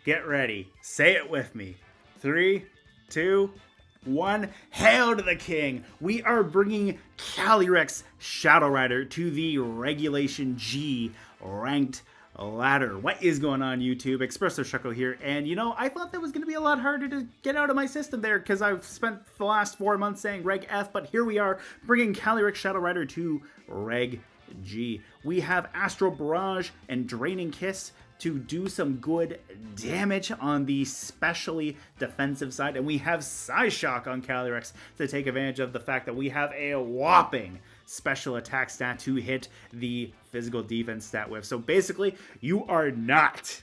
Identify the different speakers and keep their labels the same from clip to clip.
Speaker 1: Get ready. Say it with me. 3, 2, 1. Hail to the king! We are bringing Calyrex-Shadow Rider to the Regulation G ranked ladder. What is going on, YouTube? Espresso Shucko here, and you know, I thought that was going to be a lot harder to get out of my system there because I've spent the last 4 months saying Reg F, but here we are bringing Calyrex-Shadow Rider to Reg G. We have Astral Barrage and Draining Kiss to do some good damage on the specially defensive side, and we have Psyshock on Calyrex to take advantage of the fact that we have a whopping special attack stat to hit the physical defense stat with. So basically, you are not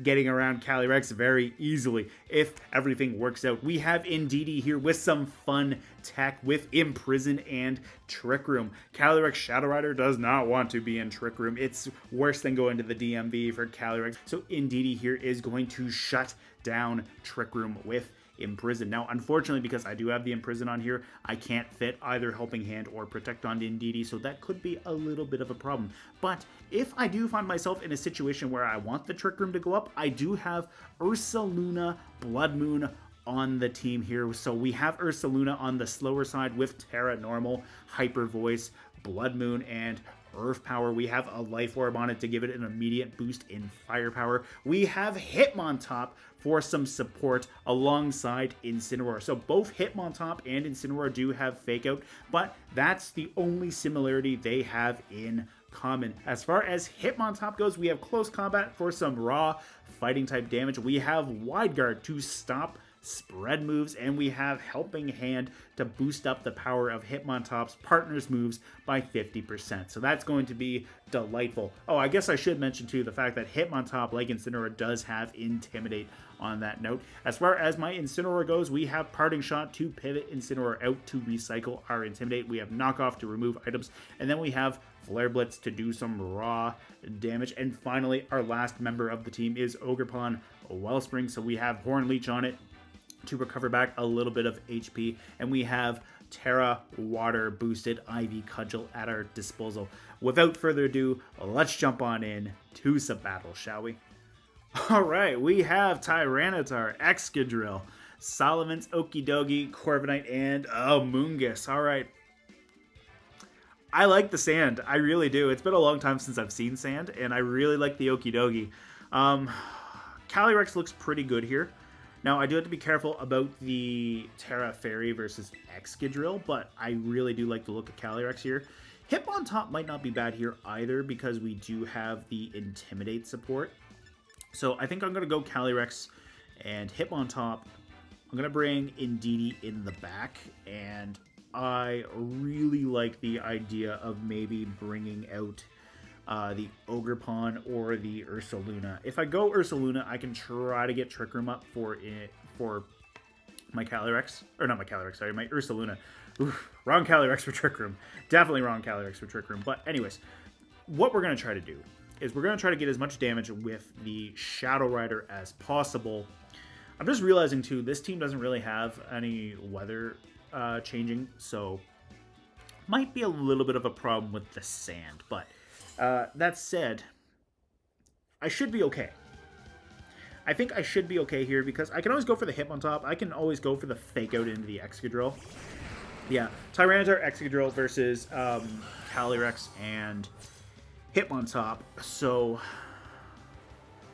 Speaker 1: getting around Calyrex very easily if everything works out. We have Indeedee here with some fun tech with Imprison and Trick Room. Calyrex-Shadow Rider does not want to be in Trick Room. It's worse than going to the DMV for Calyrex. So Indeedee here is going to shut down Trick Room with Imprison. Now, unfortunately, because I do have the Imprison on here, I can't fit either Helping Hand or Protect on Indeedee, so that could be a little bit of a problem. But if I do find myself in a situation where I want the Trick Room to go up, I do have Ursaluna, Blood Moon on the team here. So we have Ursaluna on the slower side with Terra Normal, Hyper Voice, Blood Moon, and Earth Power. We have a Life Orb on it to give it an immediate boost in Firepower. We have Hitmontop for some support alongside Incineroar. So both Hitmontop and Incineroar do have Fake Out, but that's the only similarity they have in common. As far as Hitmontop goes, we have Close Combat for some raw fighting type damage. We have Wide Guard to stop spread moves, and we have Helping Hand to boost up the power of Hitmontop's partners moves by 50%. So that's going to be delightful. Oh, I guess I should mention too the fact that Hitmontop, like Incineroar, does have Intimidate on that note. As far as my Incineroar goes, we have Parting Shot to pivot Incineroar out to recycle our Intimidate. We have Knockoff to remove items, and then we have Flare Blitz to do some raw damage. And finally, our last member of the team is Ogerpon Wellspring. So we have Horn Leech on it to recover back a little bit of HP, and we have Terra Water boosted Ivy Cudgel at our disposal. Without further ado, let's jump on in to some battle, shall we? Alright, we have Tyranitar, Excadrill, Salamence, Okidogi, Corviknight, and Amoonguss. Alright. I like the sand. I really do. It's been a long time since I've seen sand, and I really like the Okidogi. Calyrex looks pretty good here. Now, I do have to be careful about the Terra Fairy versus Excadrill, but I really do like the look of Calyrex here. Hitmontop might not be bad here either because we do have the Intimidate support. So I think I'm going to go Calyrex and Hitmontop. I'm going to bring Indeedee in the back, and I really like the idea of maybe bringing out the Ogerpon or the Ursaluna. If I go Ursaluna, I can try to get Trick Room up for my Calyrex. Or not my Calyrex, sorry, my Ursaluna. Oof, wrong Calyrex for Trick Room. Definitely wrong Calyrex for Trick Room. But anyways, what we're going to try to do is we're going to try to get as much damage with the Shadow Rider as possible. I'm just realizing, too, this team doesn't really have any weather changing, so might be a little bit of a problem with the sand, but that said, I should be okay. I think I should be okay here because I can always go for the Hitmontop. I can always go for the Fake Out into the Excadrill. Yeah, Tyranitar, Excadrill versus Calyrex and Hitmontop. So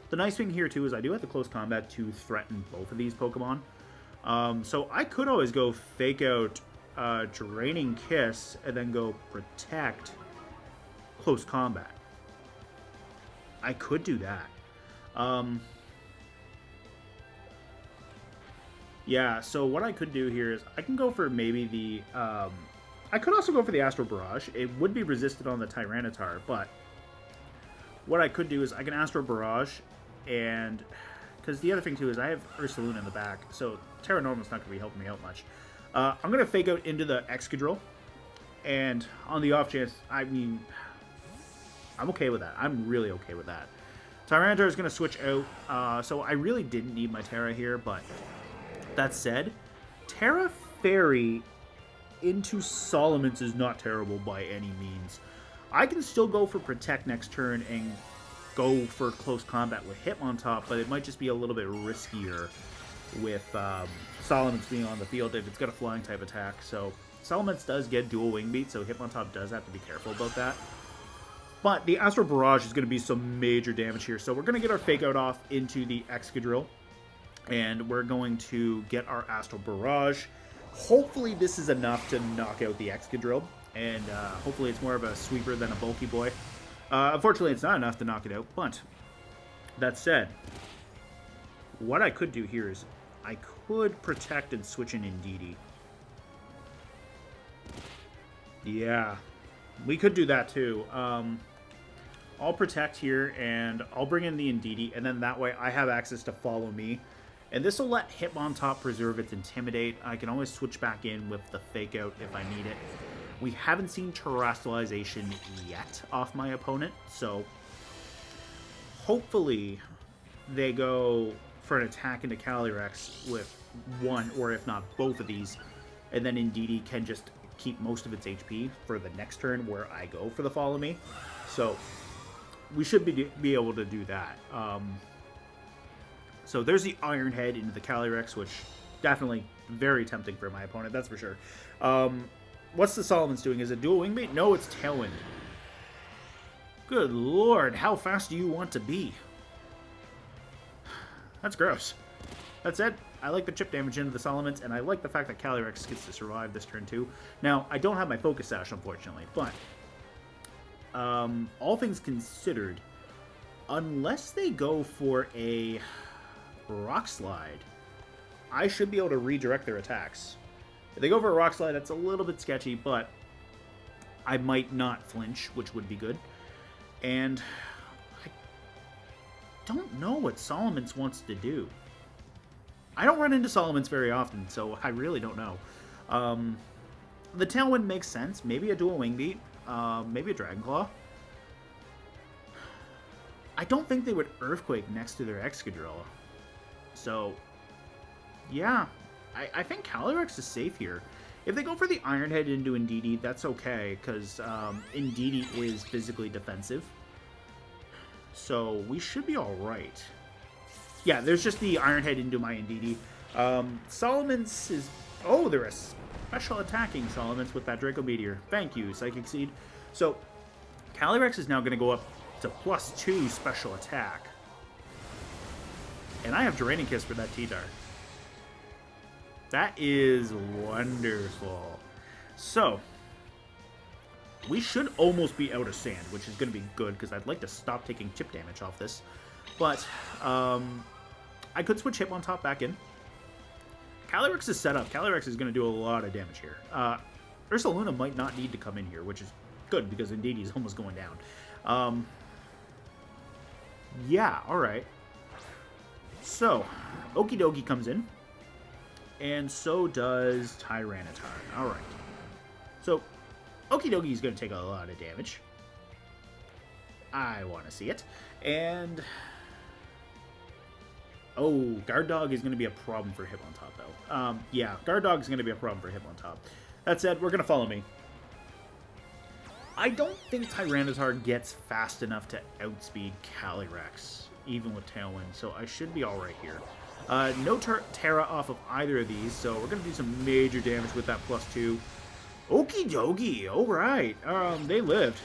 Speaker 1: the nice thing here too is I do have the Close Combat to threaten both of these Pokemon. So I could always go Fake Out, Draining Kiss, and then go Protect, Close Combat. I could do that. Yeah, so what I could do here is I can go for maybe the... I could also go for the Astral Barrage. It would be resisted on the Tyranitar, but what I could do is I can Astral Barrage, and... Because the other thing, too, is I have Ursaluna in the back, so Terra Normal's not going to be helping me out much. I'm going to Fake Out into the Excadrill, and on the off chance, I mean... I'm okay with that. I'm really okay with that. Tyranitar is going to switch out, so I really didn't need my Terra here, but that said, Terra Fairy into Salamence is not terrible by any means. I can still go for Protect next turn and go for close combat with Hitmontop, but it might just be a little bit riskier with Salamence being on the field if it's got a flying type attack. So Salamence does get dual wing beat, so Hitmontop does have to be careful about that. But the Astral Barrage is going to be some major damage here. So we're going to get our Fake Out off into the Excadrill, and we're going to get our Astral Barrage. Hopefully this is enough to knock out the Excadrill, and hopefully it's more of a sweeper than a bulky boy. Unfortunately, it's not enough to knock it out, but that said, what I could do here is I could protect and switch in Indeedee. Yeah, we could do that too. I'll protect here, and I'll bring in the Indeedee, and then that way I have access to Follow Me. And this will let Hitmontop preserve its Intimidate. I can always switch back in with the Fake Out if I need it. We haven't seen Terastallization yet off my opponent, so hopefully they go for an attack into Calyrex with one, or if not both of these, and then Indeedee can just keep most of its HP for the next turn where I go for the Follow Me. So we should be able to do that. So there's the Iron Head into the Calyrex, which definitely very tempting for my opponent, that's for sure. What's the Salamence doing? Is it dual wing bait? No, it's Tailwind. Good lord, how fast do you want to be? That's gross. That said, I like the chip damage into the Salamence, and I like the fact that Calyrex gets to survive this turn too. Now, I don't have my Focus Sash, unfortunately, but all things considered, unless they go for a Rock Slide, I should be able to redirect their attacks. If they go for a Rock Slide, that's a little bit sketchy, but I might not flinch, which would be good. And I don't know what Salamence wants to do. I don't run into Salamence very often, so I really don't know. The Tailwind makes sense. Maybe a dual Wing Beat. Maybe a Dragon Claw. I don't think they would Earthquake next to their Excadrill. So, yeah. I think Calyrex is safe here. If they go for the Iron Head into Indeedee, that's okay, because Indeedee is physically defensive. So we should be alright. Yeah, there's just the Iron Head into my Indeedee. Salamence is... Oh, they're a special attacking Salamence with that Draco Meteor. Thank you, Psychic Seed. So, Calyrex is now going to go up to +2 special attack. And I have Draining Kiss for that T-Tar. That is wonderful. So, we should almost be out of sand, which is going to be good, because I'd like to stop taking chip damage off this. But, I could switch Hitmontop back in. Calyrex is set up. Calyrex is going to do a lot of damage here. Ursaluna might not need to come in here, which is good, because Indeedee is almost going down. Yeah, alright. So, Okie Dokie comes in. And so does Tyranitar. Alright. So, Okie Dokie is going to take a lot of damage. I want to see it. And... oh, Guard Dog is going to be a problem for Hitmontop, though. Yeah, Guard Dog is going to be a problem for Hitmontop. That said, we're going to Follow Me. I don't think Tyranitar gets fast enough to outspeed Calyrex, even with Tailwind, so I should be alright here. No Terra off of either of these, so we're going to do some major damage with that +2. Okie dokie, alright. They lived.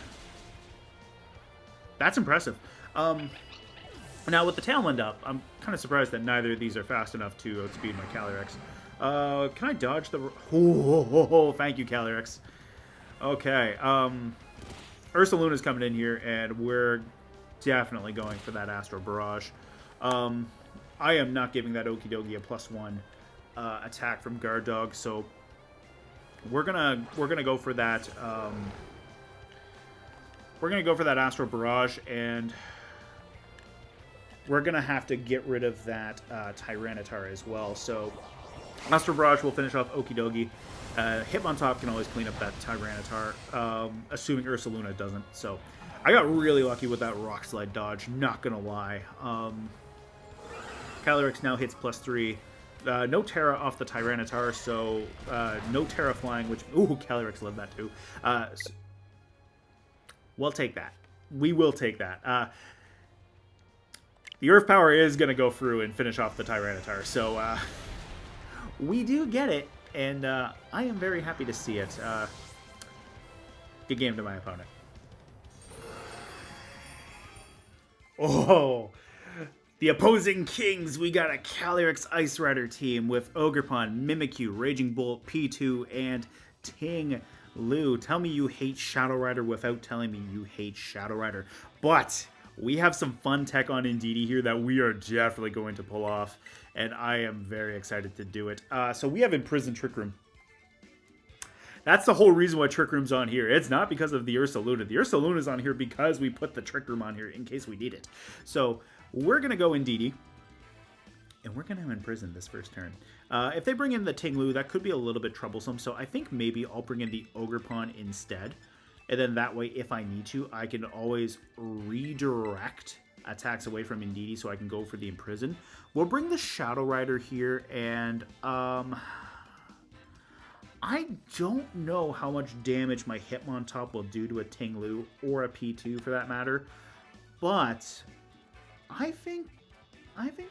Speaker 1: That's impressive. Now, with the Tailwind up, I'm kind of surprised that neither of these are fast enough to outspeed my Calyrex. Can I dodge the... oh, thank you, Calyrex. Okay, Ursaluna's coming in here, and we're definitely going for that Astral Barrage. I am not giving that Okie Dokie a +1 attack from Guard Dog, so we're gonna go for that. We're gonna go for that Astral Barrage, and we're gonna have to get rid of that Tyranitar as well. So Astral Barrage will finish off Okie Dokie. Hitmontop can always clean up that Tyranitar, assuming Ursaluna doesn't. So I got really lucky with that Rock Slide dodge, not gonna lie. Calyrex now hits +3. No Terra off the Tyranitar, so no Terra Flying, which... ooh, Calyrex loved that too. So we'll take that. We will take that. The Earth Power is going to go through and finish off the Tyranitar. So we do get it, and I am very happy to see it. Good game to my opponent. Oh, the opposing kings. We got a Calyrex Ice Rider team with Ogerpon, Mimikyu, Raging Bolt, P2, and Ting Lu. Tell me you hate Shadow Rider without telling me you hate Shadow Rider. But we have some fun tech on Indeedee here that we are definitely going to pull off, and I am very excited to do it. So we have Imprisoned Trick Room. That's the whole reason why Trick Room's on here. It's not because of the Ursaluna. The Ursaluna's on here because we put the Trick Room on here in case we need it. So we're going to go Indeedee, and we're going to imprison this first turn. If they bring in the Ting Lu, that could be a little bit troublesome. So I think maybe I'll bring in the Ogerpon instead. And then that way, if I need to, I can always redirect attacks away from Indeedee so I can go for the Imprison. We'll bring the Shadow Rider here, and I don't know how much damage my Hitmontop will do to a Ting Lu or a P2 for that matter, but I think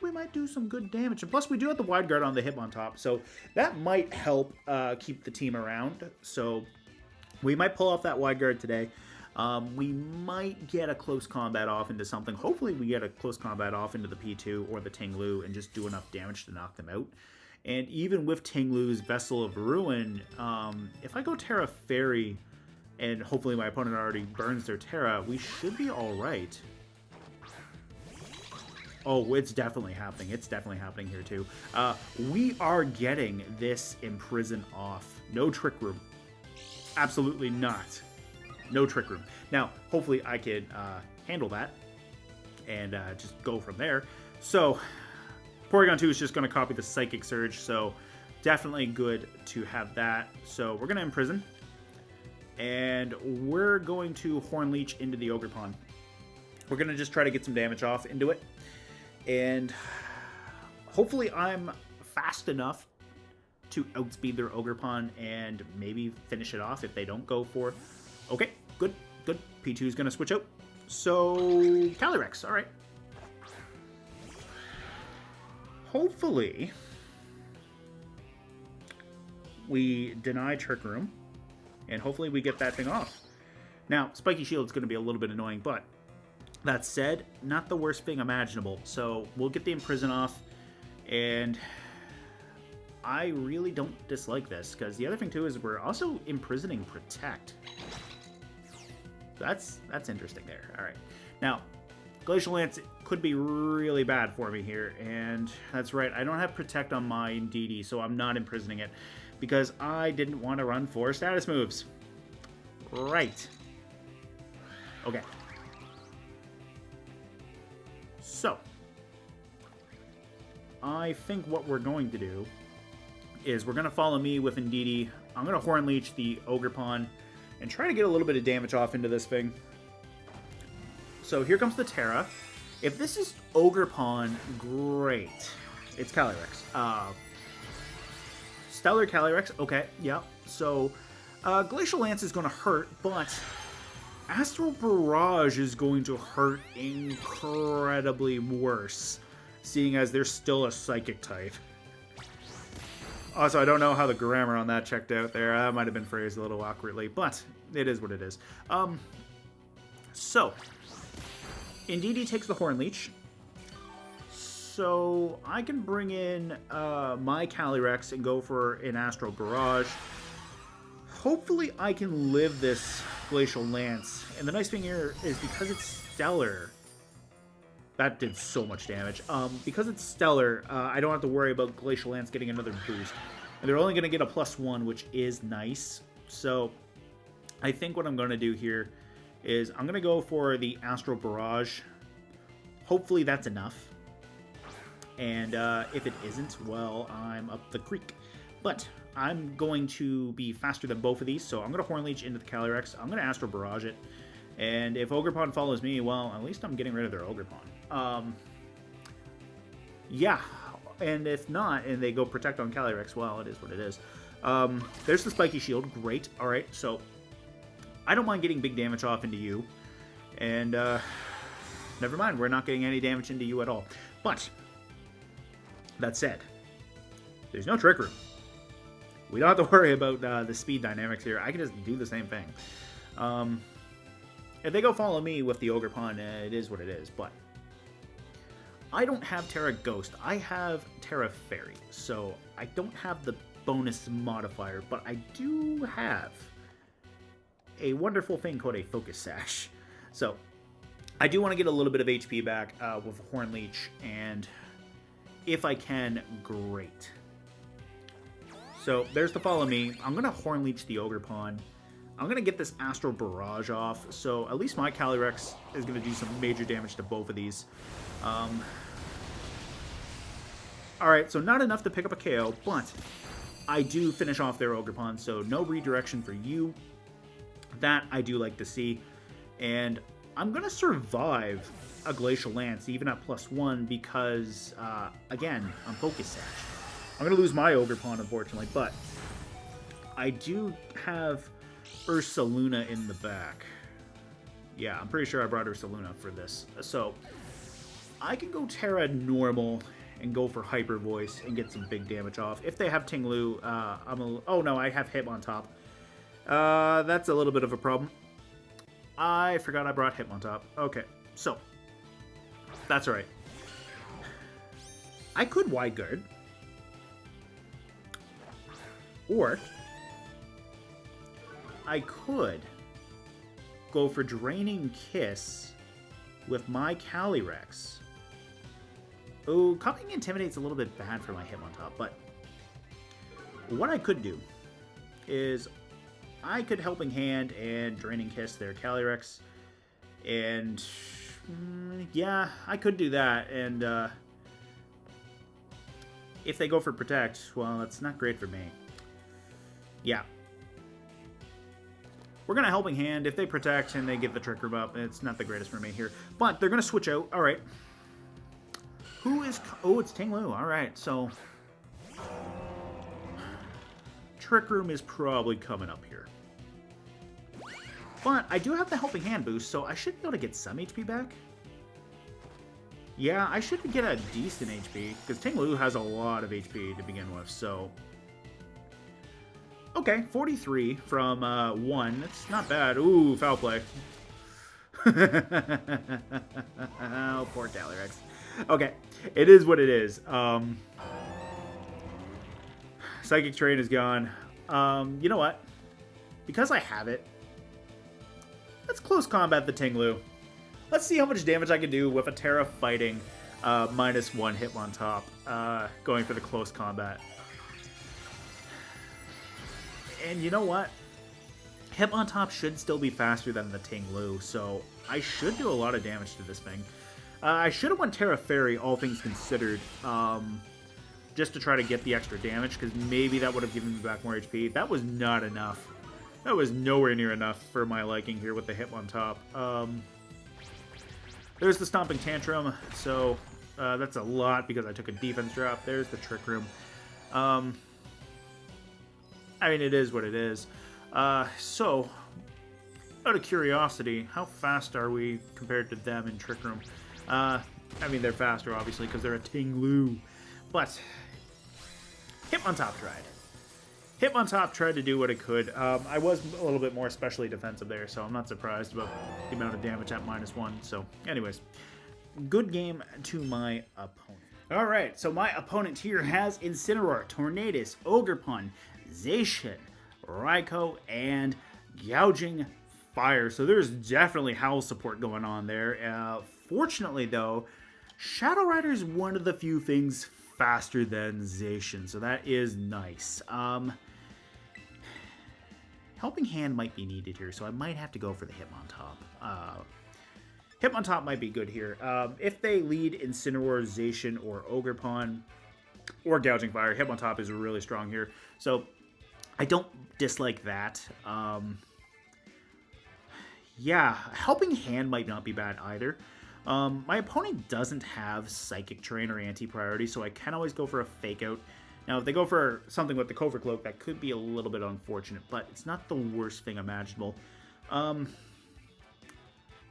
Speaker 1: we might do some good damage. And plus, we do have the Wide Guard on the Hitmontop, so that might help keep the team around. So we might pull off that Wide Guard today. We might get a close combat off into something. Hopefully, we get a close combat off into the P2 or the Ting Lu and just do enough damage to knock them out. And even with Ting Lu's Vessel of Ruin, if I go Terra Fairy, and hopefully my opponent already burns their Terra, we should be alright. Oh, it's definitely happening. It's definitely happening here too. We are getting this Imprison off. No Trick Room. Absolutely not. No Trick Room. Now, hopefully I can handle that and just go from there. So Porygon 2 is just going to copy the Psychic Surge, so definitely good to have that. So we're going to Imprison, and we're going to Horn Leech into the Ogerpon. We're going to just try to get some damage off into it, and hopefully I'm fast enough to outspeed their Ogerpon and maybe finish it off if they don't go for... Okay, good, good. P2 is going to switch out. So, Calyrex, all right. Hopefully, we deny Trick Room, and hopefully we get that thing off. Now, Spiky Shield is going to be a little bit annoying, but that said, not the worst thing imaginable. So we'll get the Imprison off, and I really don't dislike this, because the other thing too is we're also imprisoning Protect. That's interesting there. All right. Now, Glacial Lance could be really bad for me here, and that's right, I don't have Protect on my Indeedee, so I'm not imprisoning it, because I didn't want to run 4 status moves. Right. Okay. So, I think what we're going to do is we're going to follow me with Indeedee. I'm going to Horn Leech the Ogerpon and try to get a little bit of damage off into this thing. So here comes the Terra. If this is Ogerpon, great. It's Calyrex. Stellar Calyrex, okay, yeah. So Glacial Lance is going to hurt, but Astral Barrage is going to hurt incredibly worse, seeing as they're still a Psychic type. Also, I don't know how the grammar on that checked out there. That might have been phrased a little awkwardly, but it is what it is. So, Indeedee takes the Horn Leech. So, I can bring in my Calyrex and go for an Astral Barrage. Hopefully, I can live this Glacial Lance. And the nice thing here is because it's Stellar, that did so much damage. Because it's Stellar, I don't have to worry about Glacial Lance getting another boost. And they're only going to get a +1, which is nice. So, I think what I'm going to do here is I'm going to go for the Astral Barrage. Hopefully that's enough. And if it isn't, well, I'm up the creek. But I'm going to be faster than both of these, so I'm going to Horn Leech into the Calyrex. I'm going to Astral Barrage it. And if Ogerpon follows me, well, at least I'm getting rid of their Ogerpon. Yeah, and if not, and they go Protect on Calyrex, well, it is what it is. There's the Spiky Shield. Great. All right, so I don't mind getting big damage off into you. And never mind. We're not getting any damage into you at all. But, that said, there's no Trick Room. We don't have to worry about the speed dynamics here. I can just do the same thing. If they go follow me with the Ogerpon, it is what it is. But I don't have Terra Ghost. I have Terra Fairy. So I don't have the bonus modifier. But I do have a wonderful thing called a Focus Sash. So I do want to get a little bit of HP back with a Horn Leech. And if I can, great. So there's the follow me. I'm going to Horn Leech the Ogerpon. I'm going to get this Astral Barrage off. So at least my Calyrex is going to do some major damage to both of these. Alright, so not enough to pick up a KO, but I do finish off their Ogerpon. So no redirection for you. That I do like to see. And I'm going to survive a Glacial Lance even at +1 because, again, I'm Focus Sash. I'm going to lose my Ogerpon, unfortunately, but I do have Ursaluna in the back. Yeah, I'm pretty sure I brought Ursaluna for this. So I can go Terra normal and go for Hyper Voice and get some big damage off. If they have Tinglu, oh no, I have Hitmontop. That's a little bit of a problem. I forgot I brought Hitmontop. Okay, so that's alright. I could Wide Guard. Or I could go for Draining Kiss with my Calyrex. Oh, copying Intimidate's a little bit bad for my Hitmontop, but what I could do is I could Helping Hand and Draining Kiss their Calyrex, and yeah, I could do that, and if they go for Protect, well, that's not great for me. Yeah. We're going to Helping Hand. If they Protect and they get the Trick Room up, it's not the greatest for me here. But they're going to switch out. All right. Who is... Oh, it's Tinglu. All right. So Trick Room is probably coming up here. But I do have the Helping Hand boost, so I should be able to get some HP back. Yeah, I should get a decent HP, because Tinglu has a lot of HP to begin with, so... Okay, 43 from 1. That's not bad. Ooh, foul play. Oh, poor Calyrex. Okay, it is what it is. Psychic Terrain is gone. You know what? Because I have it, let's close combat the Tinglu. Let's see how much damage I can do with a Terra fighting -1 Hitmontop going for the close combat. And you know what? Hitmontop should still be faster than the Tinglu, so I should do a lot of damage to this thing. I should have went Terra Fairy, all things considered, just to try to get the extra damage, because maybe that would have given me back more HP. That was not enough. That was nowhere near enough for my liking here with the Hitmontop. There's the Stomping Tantrum, so that's a lot because I took a defense drop. There's the Trick Room. I mean, it is what it is. So, out of curiosity, how fast are we compared to them in Trick Room? I mean, they're faster, obviously, because they're a Tinglu. But, Hitmontop tried. Hitmontop tried to do what it could. I was a little bit more specially defensive there, so I'm not surprised about the amount of damage at -1. So, anyways, good game to my opponent. All right, so my opponent here has Incineroar, Tornadus, Ogerpon, Zacian, Raikou, and Gouging Fire. So there's definitely Howl support going on there. Fortunately, though, Shadow Rider is one of the few things faster than Zacian, so that is nice. Helping Hand might be needed here, so I might have to go for the Hitmontop. Hitmontop might be good here. If they lead Incineroar, Zacian, or Ogerpon, or Gouging Fire, Hitmontop is really strong here. So I don't dislike that. Yeah, Helping Hand might not be bad either. My opponent doesn't have Psychic Terrain or Anti-Priority, so I can always go for a Fake Out. Now, if they go for something with the Covert Cloak, that could be a little bit unfortunate, but it's not the worst thing imaginable.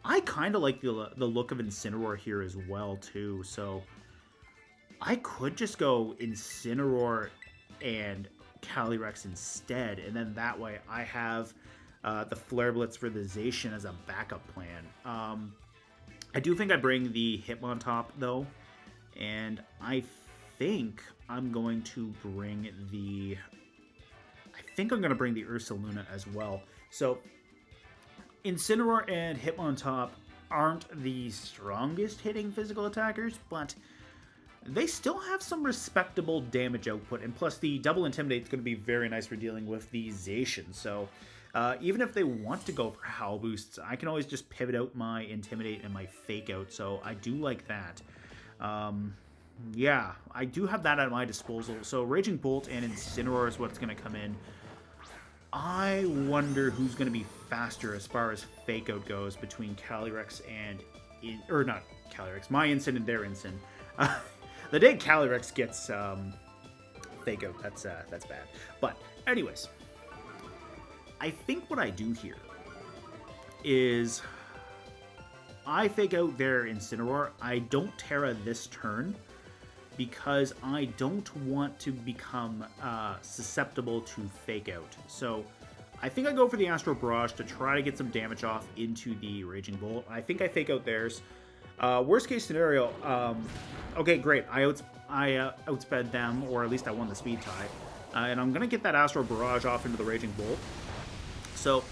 Speaker 1: I kind of like the look of Incineroar here as well, too. So I could just go Incineroar and Calyrex instead. And then that way I have the Flare Blitz for the Zacian as a backup plan. I do think I bring the Hitmontop, though. And I think I'm going to bring the... I think I'm going to bring the Ursaluna as well. So Incineroar and Hitmontop aren't the strongest hitting physical attackers, but they still have some respectable damage output. And plus, the double Intimidate is going to be very nice for dealing with the Zacian. So even if they want to go for Howl Boosts, I can always just pivot out my Intimidate and my Fake Out. So I do like that. Yeah, I do have that at my disposal. So Raging Bolt and Incineroar is what's going to come in. I wonder who's going to be faster as far as Fake Out goes between Calyrex and... or not Calyrex, my Incin and their Incin. The day Calyrex gets Fake Out, that's bad. But anyways, I think what I do here is I Fake Out their Incineroar. I don't Terra this turn because I don't want to become susceptible to Fake Out. So I think I go for the Astral Barrage to try to get some damage off into the Raging Bolt. I think I Fake Out theirs. Worst case scenario, okay, great. I outsped them, or at least I won the speed tie. And I'm going to get that Astral Barrage off into the Raging Bolt. So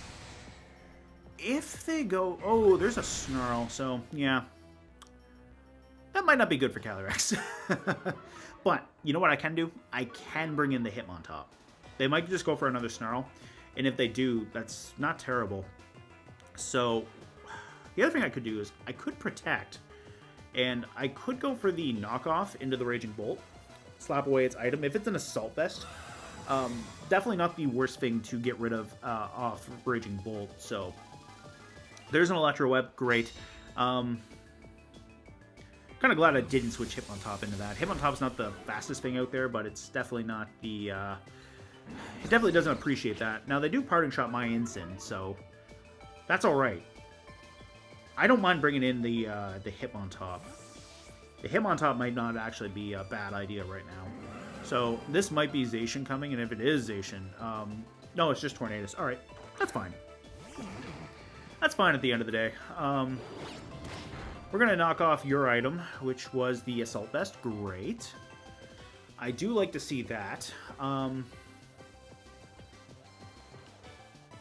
Speaker 1: if they go... Oh, there's a Snarl, so yeah. That might not be good for Calyrex. But you know what I can do? I can bring in the Hitmontop. They might just go for another Snarl. And if they do, that's not terrible. So the other thing I could do is I could Protect. And I could go for the knockoff into the Raging Bolt. Slap away its item. If it's an Assault Vest, definitely not the worst thing to get rid of off Raging Bolt. So there's an Electro Web. Great. Kind of glad I didn't switch Hitmontop into that. Hitmontop's not the fastest thing out there, but it's definitely not the... it definitely doesn't appreciate that. Now, they do Parting Shot my Incin, so that's alright. I don't mind bringing in the Hitmontop. The Hitmontop might not actually be a bad idea right now. So this might be Zacian coming, and if it is Zacian... no, it's just Tornadus. Alright, that's fine. That's fine at the end of the day. We're going to knock off your item, which was the Assault Vest. Great. I do like to see that.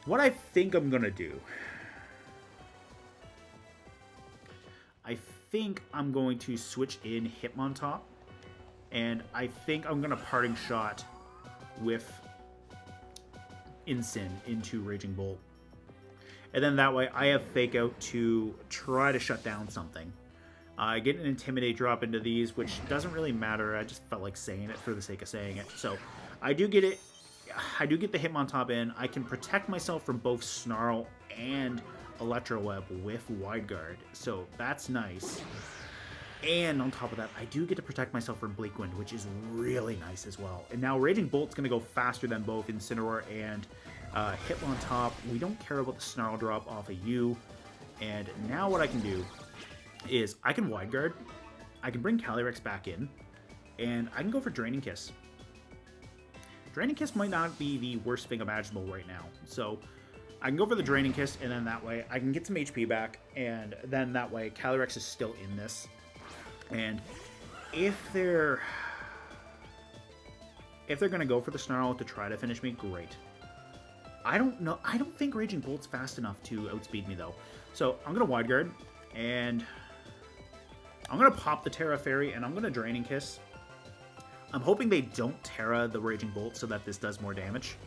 Speaker 1: What I think I'm going to do... I think I'm going to switch in Hitmontop. And I think I'm going to Parting Shot with Incin into Raging Bolt. And then that way, I have Fake Out to try to shut down something. I get an Intimidate drop into these, which doesn't really matter. I just felt like saying it for the sake of saying it. So, I do get it. I do get the Hitmontop in. I can protect myself from both Snarl and Electro Web with Wide Guard. So, that's nice. And on top of that, I do get to protect myself from Bleak Wind, which is really nice as well. And now Raging Bolt's going to go faster than both Incineroar and... Hitmontop. We don't care about the Snarl drop off of you. And now what I can do is I can Wide Guard, I can bring Calyrex back in, and I can go for Draining Kiss. Draining Kiss might not be the worst thing imaginable right now. So I can go for the Draining Kiss, and then that way I can get some HP back, and then that way Calyrex is still in this. And if they're going to go for the Snarl to try to finish me, great. I don't know. I don't think Raging Bolt's fast enough to outspeed me, though. So I'm going to Wide Guard, and I'm going to pop the Terra Fairy, and I'm going to Draining Kiss. I'm hoping they don't Terra the Raging Bolt so that this does more damage.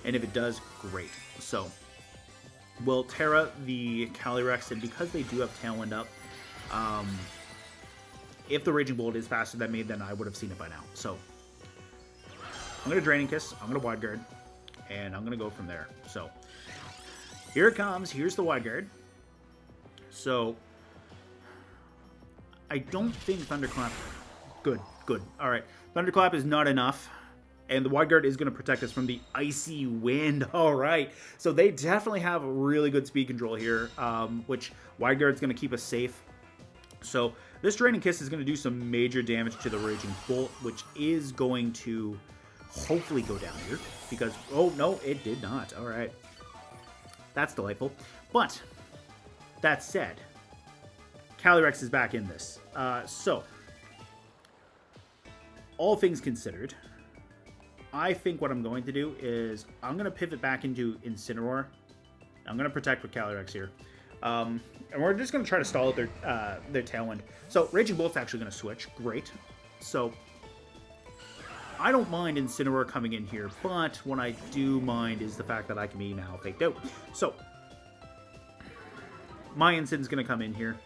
Speaker 1: And if it does, great. So we'll Terra the Calyrex, and because they do have Tailwind up, if the Raging Bolt is faster than me, then I would have seen it by now. So I'm going to Draining Kiss. I'm going to Wide Guard. And I'm going to go from there. So, here it comes. Here's the Wide Guard. So, I don't think Thunderclap... Good, good. Alright. Thunderclap is not enough And the Wide Guard is going to protect us from the Icy Wind. All right. So they definitely have really good speed control here, which Wide Guard's going to keep us safe. So this Draining Kiss is going to do some major damage to the Raging Bolt, which is going to hopefully go down here. Because, oh, no, it did not. All right. That's delightful. But, that said, Calyrex is back in this. So, all things considered, I think what I'm going to do is I'm going to pivot back into Incineroar. I'm going to protect with Calyrex here. And we're just going to try to stall out their Tailwind. So Raging Bolt's actually going to switch. Great. So I don't mind Incineroar coming in here, but what I do mind is the fact that I can be now faked out. So my Incine's going to come in here.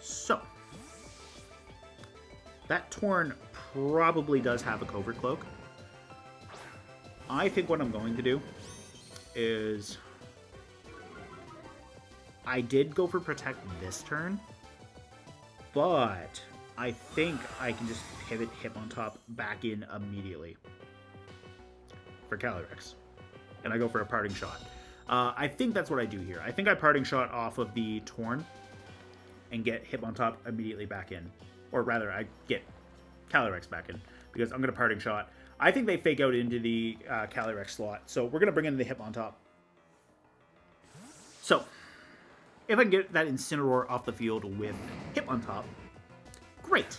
Speaker 1: So that Torn probably does have a Covert Cloak. I think what I'm going to do is I did go for Protect this turn, but I think I can just pivot Hitmontop back in immediately for Calyrex. And I go for a Parting Shot. I think that's what I do here. I think I Parting Shot off of the Torn and get Hitmontop immediately back in. Or rather, I get Calyrex back in because I'm going to Parting Shot. I think they fake out into the Calyrex slot, so we're going to bring in the Hitmontop. So, if I can get that Incineroar off the field with Hitmontop, great.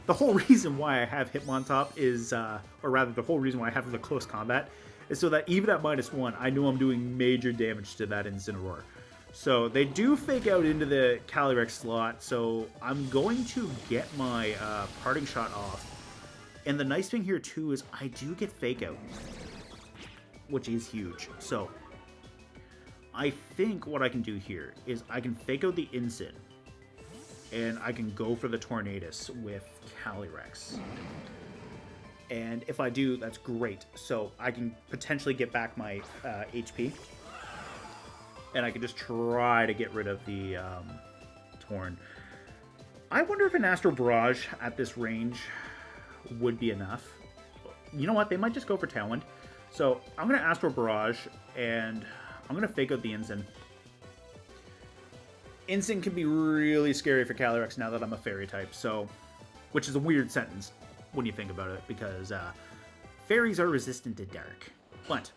Speaker 1: The whole reason why I have Hitmontop is, or rather the whole reason why I have the close combat, is so that even at -1, I know I'm doing major damage to that Incineroar. So they do fake out into the Calyrex slot, so I'm going to get my Parting Shot off. And the nice thing here, too, is I do get Fake Out, which is huge. So, I think what I can do here is I can Fake Out the Incin, and I can go for the Tornadus with Calyrex. And if I do, that's great. So, I can potentially get back my HP, and I can just try to get rid of the Torn. I wonder if an Astral Barrage at this range would be enough. You know what? They might just go for Tailwind. So I'm going to Astral Barrage, and I'm going to Fake Out the Incin. Incin can be really scary for Calyrex now that I'm a Fairy type, so, which is a weird sentence when you think about it, because Fairies are resistant to Dark. But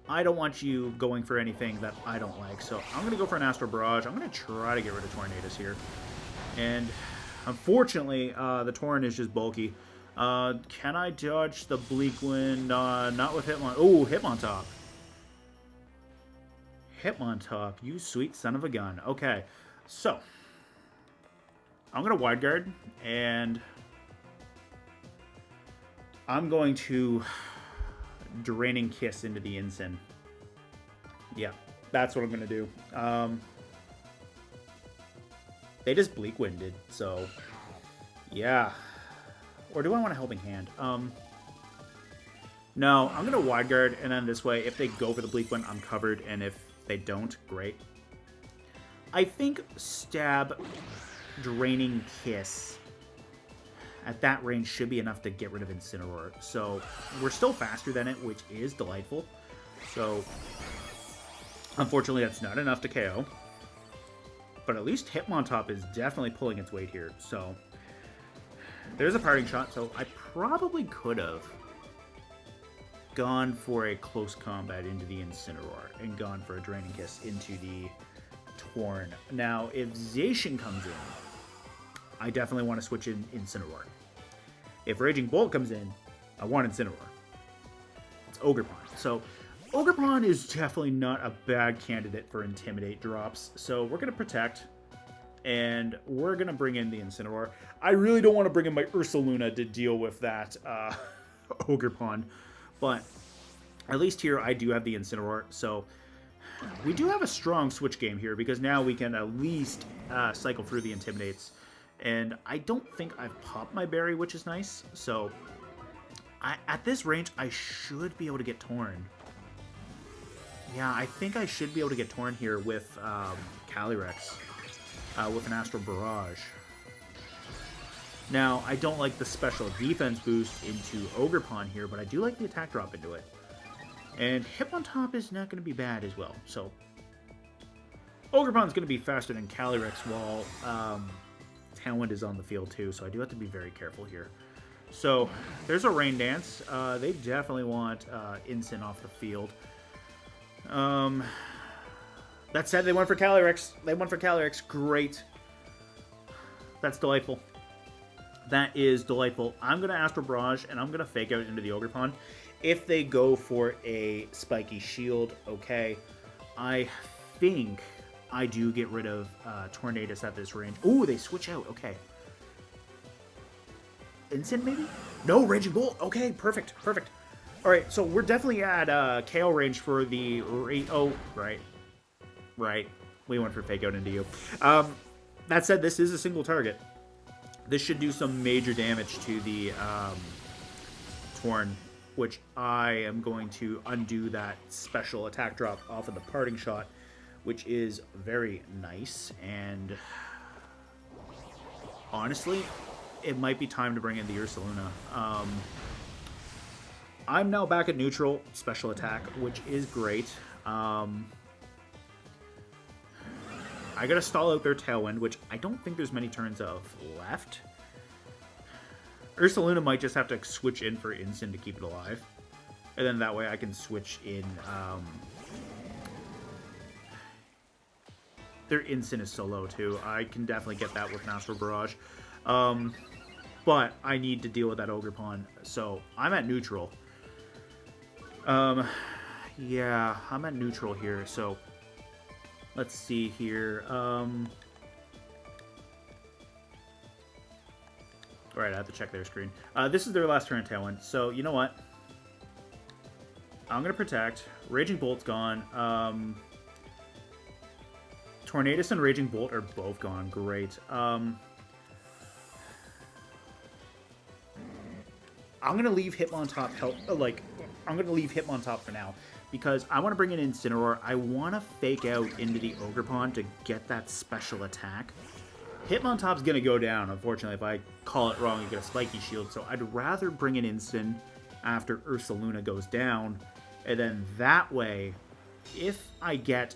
Speaker 1: I don't want you going for anything that I don't like, so I'm going to go for an Astral Barrage. I'm going to try to get rid of Tornadus here. And unfortunately, the Torn is just bulky. Can I dodge the Bleak Wind? Not with Hitmontop. Oh, Hitmontop. Hitmontop, you sweet son of a gun. Okay, so I'm going to Wide Guard, and I'm going to Draining Kiss into the Incin. Yeah, that's what I'm going to do. They just Bleak Winded, so yeah. Or do I want a Helping Hand? No, I'm going to Wide Guard, and then this way, if they go for the Bleak Wind, I'm covered, and if they don't, great. I think Stab, Draining Kiss at that range should be enough to get rid of Incineroar. So we're still faster than it, which is delightful. So unfortunately, that's not enough to KO. But at least Hitmontop is definitely pulling its weight here. So there's a Parting Shot. So I probably could have gone for a close combat into the Incineroar and gone for a Draining Kiss into the Torn. Now, if Zacian comes in, I definitely want to switch in Incineroar. If Raging Bolt comes in, I want Incineroar. It's Ogerpon. So Ogerpon is definitely not a bad candidate for Intimidate drops. So we're going to Protect, and we're going to bring in the Incineroar. I really don't want to bring in my Ursaluna to deal with that Ogerpon. But at least here I do have the Incineroar. So we do have a strong switch game here, because now we can at least cycle through the Intimidates. And I don't think I've popped my berry, which is nice. So at this range, I should be able to get Torn. Yeah, I think I should be able to get Torn here with Calyrex, with an Astral Barrage. Now, I don't like the special defense boost into Ogerpon here, but I do like the attack drop into it. And Hitmontop is not going to be bad as well. So, Ogerpon's going to be faster than Calyrex while Tailwind is on the field too, so I do have to be very careful here. So, there's a Rain Dance. They definitely want Incin off the field. That said, they went for Calyrex. They went for Calyrex. Great. That's delightful. That is delightful. I'm going to Astral Barrage, and I'm going to Fake Out into the Ogerpon. If they go for a Spiky Shield, okay. I think I do get rid of Tornadus at this range. Ooh, they switch out. Okay. Incin, maybe? No, Raging Bolt. Okay, perfect. Perfect. All right, so we're definitely at KO range for the... Oh, right. Right. We went for Fake Out into you. That said, this is a single target. This should do some major damage to the Torn, which I am going to undo that special attack drop off of the Parting Shot, which is very nice. And honestly, it might be time to bring in the Ursaluna. I'm now back at neutral special attack, which is great. I gotta stall out their Tailwind, which I don't think there's many turns of left. Ursaluna might just have to switch in for Incin to keep it alive. And then that way I can switch in... their Incin is so low too. I can definitely get that with Astral Barrage. But I need to deal with that Ogerpon. So I'm at neutral. Yeah, I'm at neutral here. So let's see here. Alright, I have to check their screen. This is their last turn Tailwind. So, you know what? I'm going to Protect. Raging Bolt's gone. Tornadus and Raging Bolt are both gone. Great. I'm going to leave Hitmontop I'm going to leave Hitmontop for now. Because I want to bring in Incineroar. I want to Fake Out into the Ogerpon to get that special attack. Hitmontop's going to go down, unfortunately. If I call it wrong, you get a Spiky Shield. So I'd rather bring in Incin after Ursaluna goes down. And then that way, if I get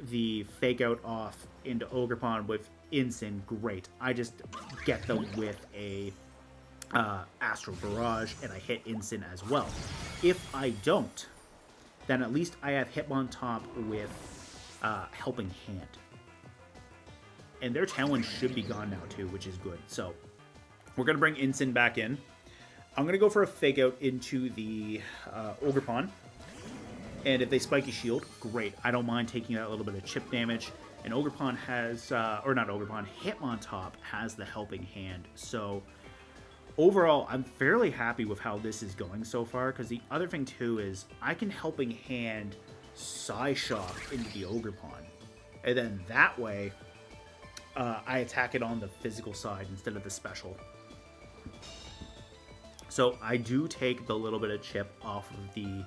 Speaker 1: the Fake Out off into Ogerpon with Incin, great. I just get them with a Astral Barrage, and I hit Incin as well. If I don't, then at least I have Hitmontop with Helping Hand. And their Tailwind should be gone now too, which is good. So we're going to bring Incin back in. I'm going to go for a Fake Out into the Ogerpon. And if they Spiky Shield, great. I don't mind taking that little bit of chip damage. And Ogerpon has, or not Ogerpon, Hitmontop has the Helping Hand. So overall, I'm fairly happy with how this is going so far. Because the other thing too is I can Helping Hand Psyshock into the Ogerpon. And then that way, I attack it on the physical side instead of the special. So I do take the little bit of chip off of the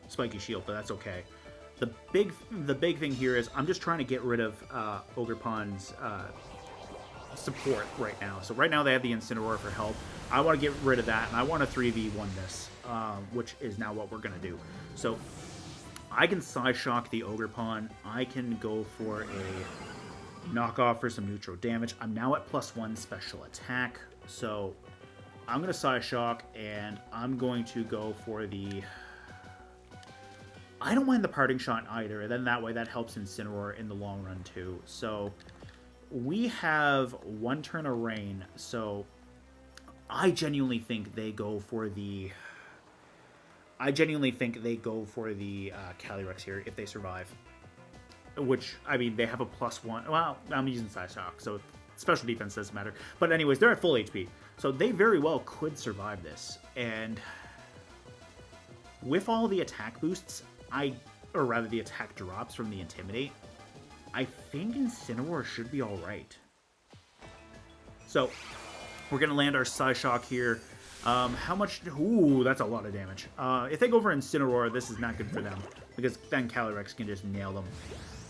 Speaker 1: Spiky Shield, but that's okay. The big thing here is I'm just trying to get rid of Ogerpon's support right now. So right now they have the Incineroar for help. I want to get rid of that, and I want to 3v1 this, which is now what we're going to do. So I can Psyshock the Ogerpon. I can go for a knockoff for some neutral damage. I'm now at +1 special attack, so I'm going to Psyshock, and I'm going to go for the... I don't mind the Parting Shot either, and then that way that helps Incineroar in the long run too. So we have one turn of Rain, so I genuinely think they go for the... Calyrex here if they survive. Which, I mean, they have a +1. Well, I'm using Psyshock, so special defense doesn't matter. But anyways, they're at full HP. So they very well could survive this. And with all the attack boosts, or rather the attack drops from the Intimidate, I think Incineroar should be alright. So we're going to land our Psyshock here. How much? Ooh, that's a lot of damage. If they go for Incineroar, this is not good for them, because then Calyrex can just nail them.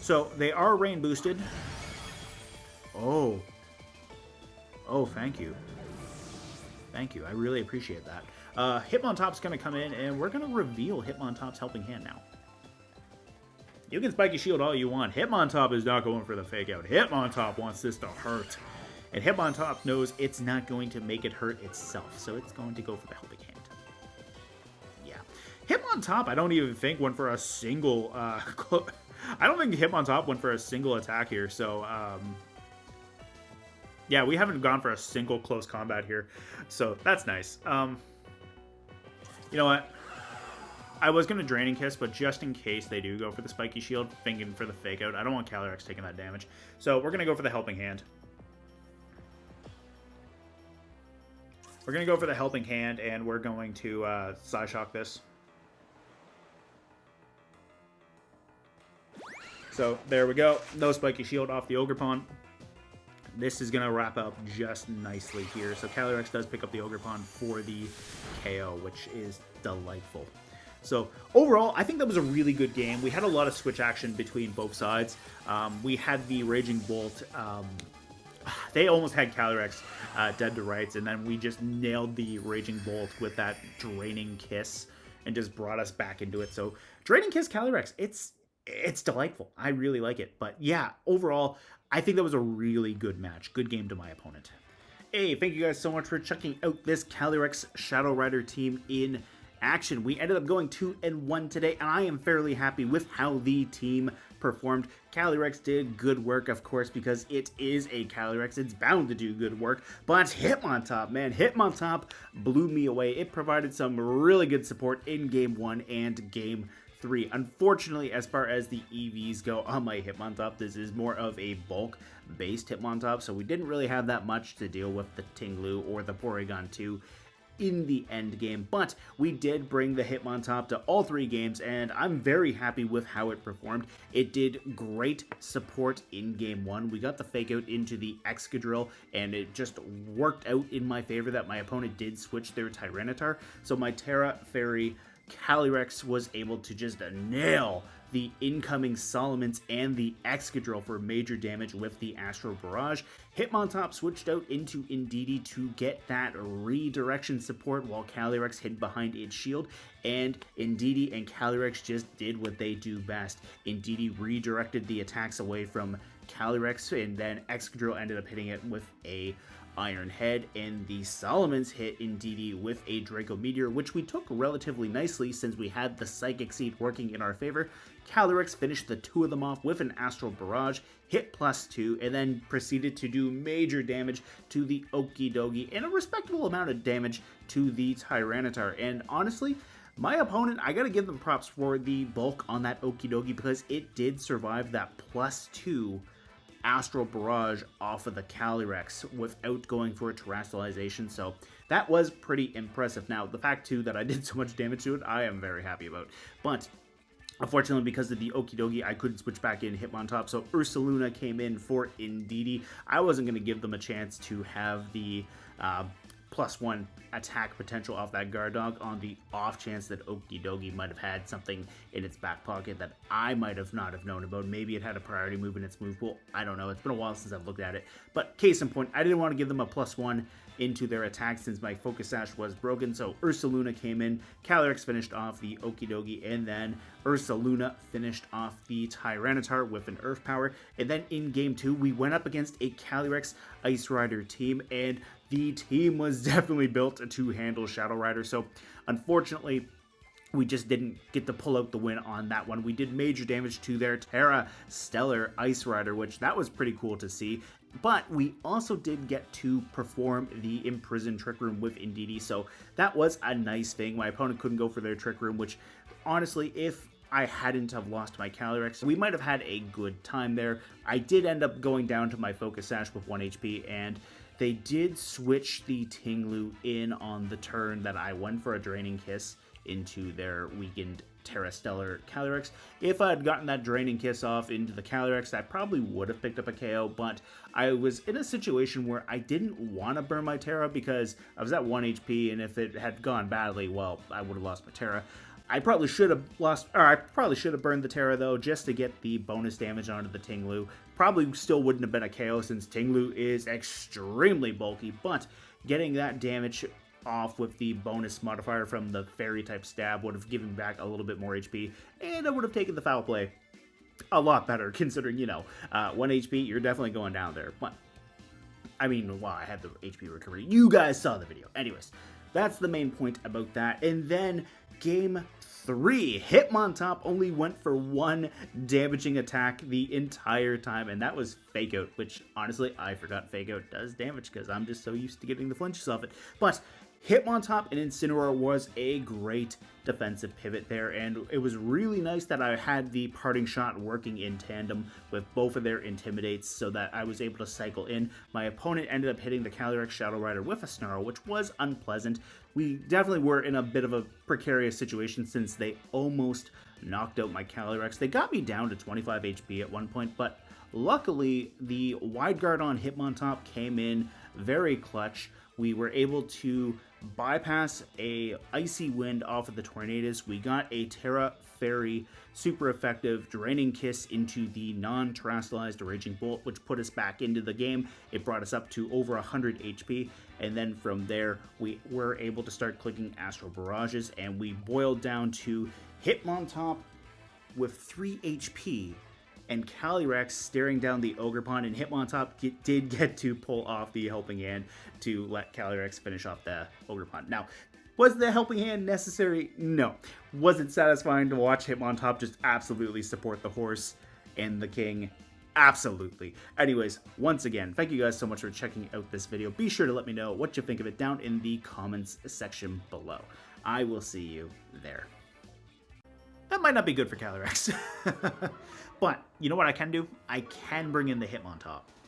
Speaker 1: So they are Rain boosted. Oh. Oh, thank you. Thank you. I really appreciate that. Hitmontop's going to come in, and we're going to reveal Hitmontop's helping hand now. You can Spiky Shield all you want. Hitmontop is not going for the fake out. Hitmontop wants this to hurt. And Hitmontop knows it's not going to make it hurt itself, so it's going to go for the helping hand. Yeah. Hitmontop, I don't even think went for a single... I don't think Hitmontop went for a single attack here, so... yeah, we haven't gone for a single close combat here, so that's nice. You know what? I was going to Draining Kiss, but just in case they do go for the Spiky Shield, thinking for the Fake Out, I don't want Calyrex taking that damage. So we're going to go for the Helping Hand. We're going to go for the Helping Hand, and we're going to Psyshock this. So there we go. No Spiky Shield off the Ogerpon. This is going to wrap up just nicely here. So Calyrex does pick up the Ogerpon for the KO, which is delightful. So overall, I think that was a really good game. We had a lot of switch action between both sides. We had the Raging Bolt. They almost had Calyrex dead to rights, and then we just nailed the Raging Bolt with that Draining Kiss and just brought us back into it. So Draining Kiss Calyrex, it's delightful. I really like it. But yeah, overall, I think that was a really good match. Good game to my opponent. Hey, thank you guys so much for checking out this Calyrex-Shadow Rider team in action. We ended up going 2-1 today, and I am fairly happy with how the team performed. Calyrex did good work, of course, because it is a Calyrex. It's bound to do good work. But Hitmontop, man, Hitmontop blew me away. It provided some really good support in Game 1 and Game 3. Unfortunately, as far as the EVs go on my Hitmontop, this is more of a bulk-based Hitmontop, so we didn't really have that much to deal with the Tinglu or the Porygon 2 in the end game, but we did bring the Hitmontop to all 3 games, and I'm very happy with how it performed. It did great support in Game 1. We got the Fake Out into the Excadrill, and it just worked out in my favor that my opponent did switch their Tyranitar, so my Terra Fairy Calyrex was able to just nail the incoming Salamence and the Excadrill for major damage with the Astral Barrage. Hitmontop switched out into Indeedee to get that redirection support while Calyrex hid behind its shield, and Indeedee and Calyrex just did what they do best. Indeedee redirected the attacks away from Calyrex, and then Excadrill ended up hitting it with a Iron Head, and the Salamence hit Indeedee with a Draco Meteor, which we took relatively nicely since we had the Psychic Seed working in our favor. Calyrex finished the 2 of them off with an Astral Barrage, hit +2, and then proceeded to do major damage to the Okidogi and a respectable amount of damage to the Tyranitar. And honestly, my opponent, I gotta give them props for the bulk on that Okidogi because it did survive that +2 Astral Barrage off of the Calyrex without going for a terrestrialization, so that was pretty impressive. Now, the fact too that I did so much damage to it, I am very happy about. But unfortunately, because of the Okidogi, I couldn't switch back in Hitmontop, so Ursaluna came in for Indeedee. I wasn't going to give them a chance to have the +1 attack potential off that guard dog on the off chance that Okidogi might have had something in its back pocket that I might have not have known about. Maybe it had a priority move in its move pool. I don't know. It's been a while since I've looked at it. But case in point, I didn't want to give them a +1 into their attack since my Focus Sash was broken. So Ursaluna came in, Calyrex finished off the Okidogi, and then Ursaluna finished off the Tyranitar with an Earth Power. And then in Game 2, we went up against a Calyrex Ice Rider team, and the team was definitely built to handle Shadow Rider. So unfortunately, we just didn't get to pull out the win on that one. We did major damage to their Terra Stellar Ice Rider, which that was pretty cool to see. But we also did get to perform the Imprisoned Trick Room with Indeedee, so that was a nice thing. My opponent couldn't go for their Trick Room, which honestly, if I hadn't have lost my Calyrex, we might have had a good time there. I did end up going down to my Focus Sash with 1 HP, and they did switch the Tinglu in on the turn that I went for a Draining Kiss into their weakened Terra Stellar Calyrex. If I had gotten that Draining Kiss off into the Calyrex, I probably would have picked up a KO, but I was in a situation where I didn't want to burn my Terra because I was at 1 HP, and if it had gone badly, well, I would have lost my Terra. I probably should have lost, or I probably should have burned the Terra though, just to get the bonus damage onto the Tinglu. Probably still wouldn't have been a KO since Tinglu is extremely bulky, but getting that damage off with the bonus modifier from the fairy type stab would have given back a little bit more HP, and I would have taken the foul play a lot better, considering, 1 HP, you're definitely going down there. But, I mean, well, I had the HP recovery. You guys saw the video. Anyways, that's the main point about that. And then, game 3, Hitmontop only went for 1 damaging attack the entire time, and that was Fake Out, which, honestly, I forgot Fake Out does damage, because I'm just so used to getting the flinches off it. But Hitmontop and Incineroar was a great defensive pivot there, and it was really nice that I had the parting shot working in tandem with both of their Intimidates so that I was able to cycle in. My opponent ended up hitting the Calyrex-Shadow Rider with a Snarl, which was unpleasant. We definitely were in a bit of a precarious situation since they almost knocked out my Calyrex. They got me down to 25 HP at one point, but luckily the wide guard on Hitmontop came in very clutch. We were able to bypass a icy wind off of the Tornadoes. We got a Terra Fairy super effective Draining Kiss into the non-terrestrialized Raging Bolt, which put us back into the game. It brought us up to over 100 HP, and then from there we were able to start clicking Astral Barrages, and we boiled down to Hitmontop with 3 HP and Calyrex staring down the Ogerpon, and Hitmontop did get to pull off the helping hand to let Calyrex finish off the Ogerpon. Now, was the helping hand necessary? No. Was it satisfying to watch Hitmontop just absolutely support the horse and the king? Absolutely. Anyways, once again, thank you guys so much for checking out this video. Be sure to let me know what you think of it down in the comments section below. I will see you there. That might not be good for Calyrex. But, you know what I can do? I can bring in the Hitmontop.